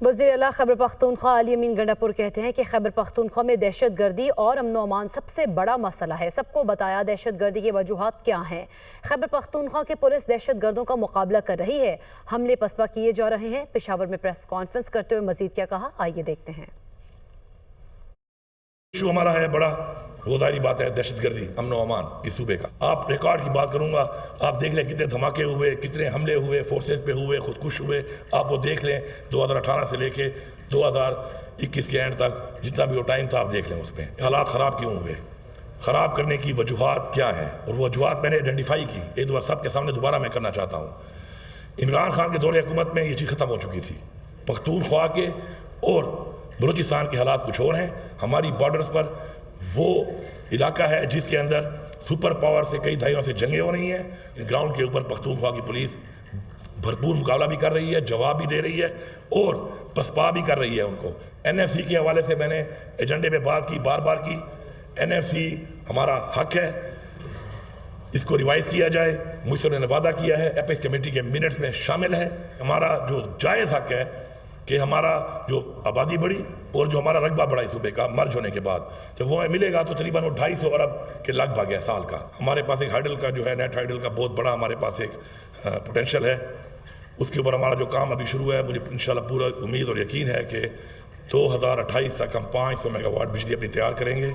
وزیر اعلیٰ خیبر پختونخوا علی امین گنڈاپور کہتے ہیں کہ خیبر پختونخوا میں دہشت گردی اور امن و امان سب سے بڑا مسئلہ ہے۔ سب کو بتایا دہشت گردی کی وجوہات کیا ہیں۔ خیبر پختونخوا کی پولیس دہشت گردوں کا مقابلہ کر رہی ہے، حملے پسپا کیے جا رہے ہیں۔ پشاور میں پریس کانفرنس کرتے ہوئے مزید کیا کہا، آئیے دیکھتے ہیں۔ ایشو ہمارا ہے بڑا، وہ ظاہری بات ہے دہشت گردی، امن و امان اس صوبے کا۔ آپ ریکارڈ کی بات کروں گا، آپ دیکھ لیں کتنے دھماکے ہوئے، کتنے حملے ہوئے، فورسز پہ ہوئے، خودکش ہوئے۔ آپ وہ دیکھ لیں 2018 سے لے کے 2021 کے اینڈ تک جتنا بھی وہ ٹائم تھا، آپ دیکھ لیں اس پہ حالات خراب کیوں ہوئے، خراب کرنے کی وجوہات کیا ہیں، اور وہ وجوہات میں نے آئیڈینٹیفائی کی۔ ایک دفعہ سب کے سامنے دوبارہ میں کرنا چاہتا ہوں۔ عمران خان کے دور حکومت میں یہ چیز ختم ہو چکی تھی۔ پختونخوا کے اور بلوچستان کے حالات کچھ اور ہیں۔ ہماری بارڈرز پر وہ علاقہ ہے جس کے اندر سپر پاور سے کئی دہائیوں سے جنگیں ہو رہی ہیں۔ گراؤنڈ کے اوپر پختونخوا کی پولیس بھرپور مقابلہ بھی کر رہی ہے، جواب بھی دے رہی ہے اور پسپا بھی کر رہی ہے ان کو۔ NFC کے حوالے سے میں نے ایجنڈے پہ بات کی، بار بار کی۔ NFC ہمارا حق ہے، اس کو ریوائز کیا جائے۔ مجھ سے نے وعدہ کیا ہے، ایپیکس کمیٹی کے منٹس میں شامل ہے۔ ہمارا جو جائز حق ہے کہ ہمارا جو آبادی بڑھی اور جو ہمارا رقبہ بڑھا اس صوبے کا مرج ہونے کے بعد، جب وہ ہمیں ملے گا تو تقریباً 250 ارب کے لگ بھگ ہے سال کا۔ ہمارے پاس ایک ہائیڈل کا جو ہے نیٹ ہائیڈل کا بہت بڑا ہمارے پاس ایک پوٹینشل ہے۔ اس کے اوپر ہمارا جو کام ابھی شروع ہے، مجھے انشاءاللہ پورا امید اور یقین ہے کہ 2028 تک ہم 500 میگا واٹ بجلی اپنی تیار کریں گے۔